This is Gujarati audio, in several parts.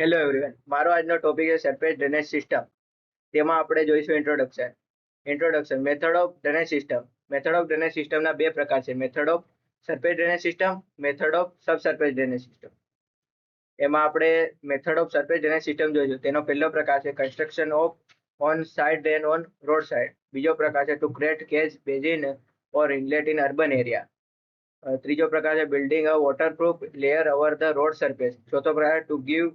હેલો એવરીવન, મારો આજનો ટોપિક છે સરફેસ ડ્રેનેજ સિસ્ટમ. તેમાં આપણે જોઈશું introduction method of drainage system. Method of drainage સિસ્ટમના બે પ્રકાર છે, method of surface drainage system, method of subsurface drainage system. એમાં આપણે method of surface drainage system જોઈશું. તેનો પહેલો પ્રકાર છે construction of on side drain on road side. બીજો પ્રકાર છે to create catch basin or inlet in urban area. ત્રીજો પ્રકાર છે building a waterproof layer over the road surface. ચોથો પ્રકાર to give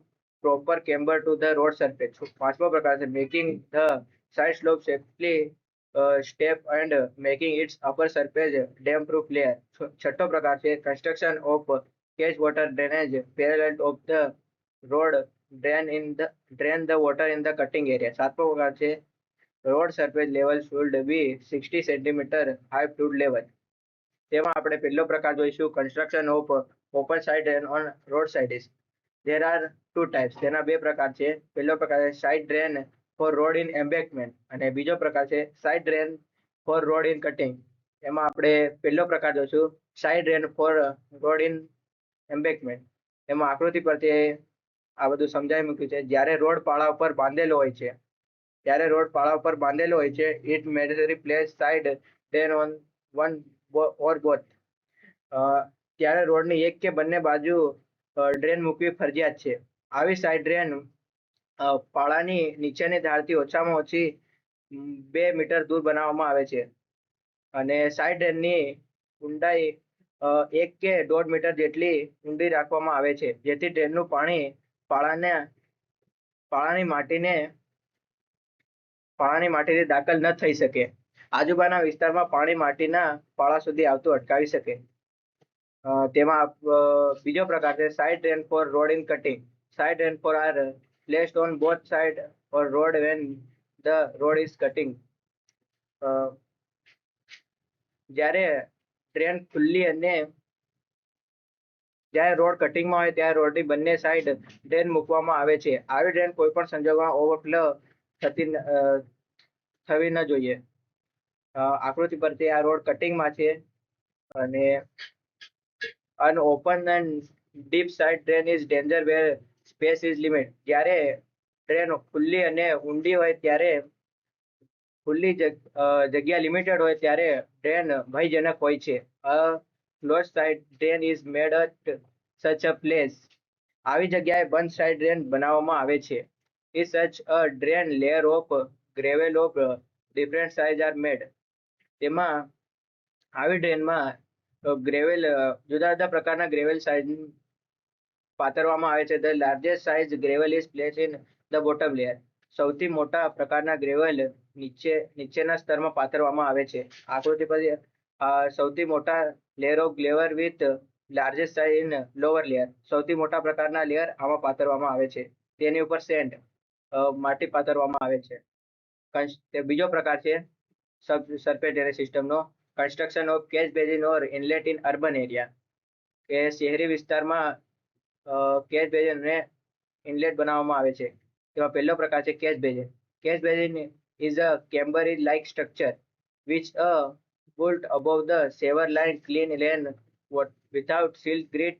proper camber to the road surface. પાંચમો પ્રકાર છે making the side slope safely step and making its upper surface dam proof layer. છઠ્ઠો પ્રકાર છે construction of catch water drainage parallel of the road drain the water in the cutting area. સાતમો પ્રકાર છે road surface level should be 60 centimeter high flood level. તેમાં આપણે પહેલો પ્રકાર જોઈશું construction of open side and on road sides. There are two types. તેના બે પ્રકાર છે. પહેલો પ્રકાર છે side drain for road in embankment અને બીજો પ્રકાર છે side drain for road in cutting. એમાં આપણે પહેલો પ્રકાર જોઈશું side drain for road in embankment. એમાં આકૃતિ પરથી આ બધું સમજાવી મૂક્યું છે. જ્યારે રોડ પાળા ઉપર બાંધેલો હોય છે it mandatory place side drain on one or both. ત્યારે રોડની એક કે બંને બાજુ ડ્રેન મૂકવી ફરજિયાત છે. આવી સાઇડ ડ્રેન પાળાની નીચેની ધારથી ઓછામાં ઓછી 2 મીટર દૂર બનાવવામાં આવે છે અને સાઇડ ડ્રેનની ઊંડાઈ 1 કે 1.5 મીટર જેટલી ઊંડી રાખવામાં આવે છે, જેથી ડ્રેનનું પાણી પાળાની માટીથી દાખલ ન થઈ શકે. આજુબાજુના વિસ્તારમાં પાણી માટીના પાળા સુધી આવતું અટકાવી શકે. તેમાં બીજો પ્રકાર છે side drain for road in cutting. Side drain for are placed on both side or road when the road is cutting. જ્યારે ડ્રેન ખુલ્લી અને જ્યારે રોડ કટિંગમાં હોય ત્યારે રોડની બંને સાઇડ ડ્રેન મૂકવામાં આવે છે. આવી ડ્રેન કોઈ પણ સંજોગોમાં ઓવરફ્લો થવી ન જોઈએ. આકૃતિ પરથી આ રોડ કટિંગમાં છે અને an open and deep side drain is danger where space is limit. જ્યારે ડ્રેન ખુલ્લી અને ઊંડી હોય ત્યારે ખુલ્લી જગ્યા લિમિટેડ હોય ત્યારે ડ્રેન ભયજનક હોય છે. A closed side drain is made at such a place. આવી જગ્યાએ બંધ સાઇડ ડ્રેન બનાવવામાં આવે છે. Is such a drain layer of gravel of different size are made. તેમાં આવી ડ્રેનમાં ગ્રેવેલ જુદા જુદા પ્રકારના ગ્રેવેલ સાઇઝ પાથરવામાં આવે છે. The largest size gravel is place in the bottom layer. સૌથી મોટા પ્રકારના ગ્રેવલ નીચેના સ્તરમાં પાથરવામાં આવે છે. આકૃતિ પર સૌથી મોટા layer of gravel with largest size in lower layer. સૌથી મોટા પ્રકારના લેયર આમાં પાથરવામાં આવે છે. તેની ઉપર સેન્ડ માટી પાથરવામાં આવે છે. બીજો પ્રકાર છે સરફેસ ડ્રેનેજ સિસ્ટમનો construction of catch basin or inlet in urban area. કે શહેરી વિસ્તારમાં કેચ બેઝિન અને ઇનલેટ બનાવવામાં આવે છે. તેમાં પહેલો પ્રકાર છે catch basin. Catch basin is a chamber like structure which built above the sewer line clean lane without silt grit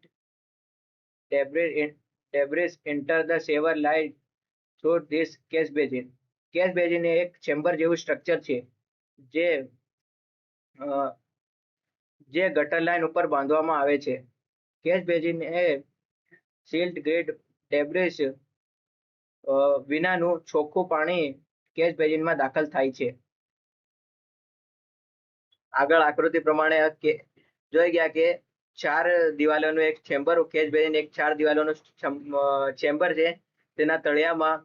debris enter the sewer line through this catch basin. Catch basin એ એક ચેમ્બર જેવું સ્ટ્રક્ચર છે જે ગટર લાઇન ઉપર બાંધવામાં આવે છે. કેચ બેઝિન એ સિલ્ટ ગ્રેડ ડેબ્રિસ વિનાનું ચોખ્ખું પાણી કેચ બેઝિનમાં દાખલ થાય છે. આગળ આકૃતિ પ્રમાણે જોઈ ગયા કે 4 દિવાલોનું એક ચેમ્બર કેચ બેઝિન એક 4 દિવાલોનું ચેમ્બર છે. તેના તળિયામાં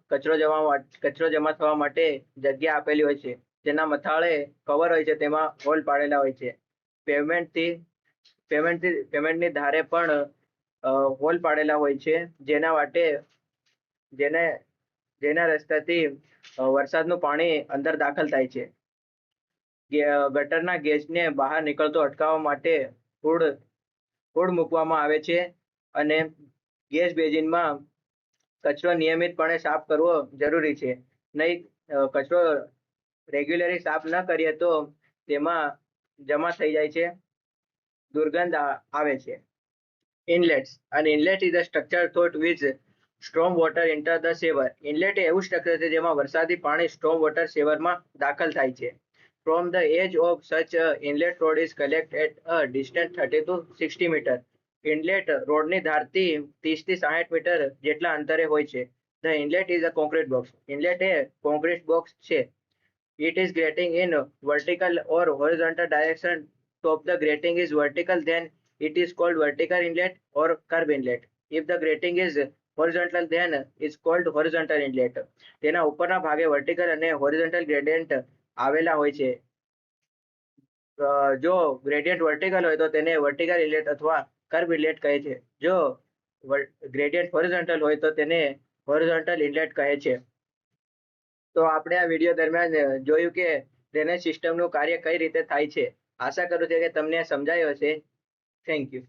કચરો જમા થવા માટે જગ્યા આપેલી હોય છે. જેના મથાળે કવર હોય છે, તેમાં હોલ પાડેલા હોય છે. પેમેન્ટની ધારે પણ હોલ પાડેલા હોય છે, જેના રસ્તાથી વરસાદનું પાણી અંદર દાખલ થાય છે. ગટરના ગેસને બહાર નીકળતો અટકાવવા માટે હુડ મૂકવામાં આવે છે અને ગેસ બેઝિનમાં કચરો નિયમિતપણે સાફ કરવો જરૂરી છે. નહીં કચરો રેગ્યુલરલી સાફ ન કરીએ તો તેમાં જમા થઈ જાય છે, દુર્ગંધ આવે છે. Inlets. An inlet is a structure through which storm water enter the sewer. Inlet એ એવું સ્ટ્રક્ચર છે જેમાં વરસાદી પાણી સ્ટ્રોમ વોટર સેવરમાં દાખલ થાય છે. From the edge of such inlet road is collect at a distance 30 to 60 metre. Inlet રોડની ધારથી 30 થી 60 મીટર જેટલા અંતરે હોય છે. The inlet is a concrete box. Inlet A concrete box છે. It is grating in vertical or horizontal direction. Top the grating is vertical, then it is called vertical inlet or curve inlet. If the grating is horizontal, then it's called horizontal inlet. તેના ઉપરના ભાગે વર્ટિકલ અને હોરિઝોન્ટલ ગ્રેડિયન્ટ આવેલા હોય છે. જો ગ્રેડિયન્ટ વર્ટિકલ હોય તો તેને વર્ટિકલ ઇનલેટ અથવા કર્વ ઇનલેટ કહે છે. જો ગ્રેડિયન્ટ હોરિઝોન્ટલ હોય તો તેને હોરિઝોન્ટલ ઇનલેટ કહે છે. તો આપણે આ વિડીયો દરમિયાન જોયું કે ડ્રેનેજ સિસ્ટમનું કાર્ય કઈ રીતે થાય છે. આશા કરું છું કે તમને સમજાયું હશે. Thank you.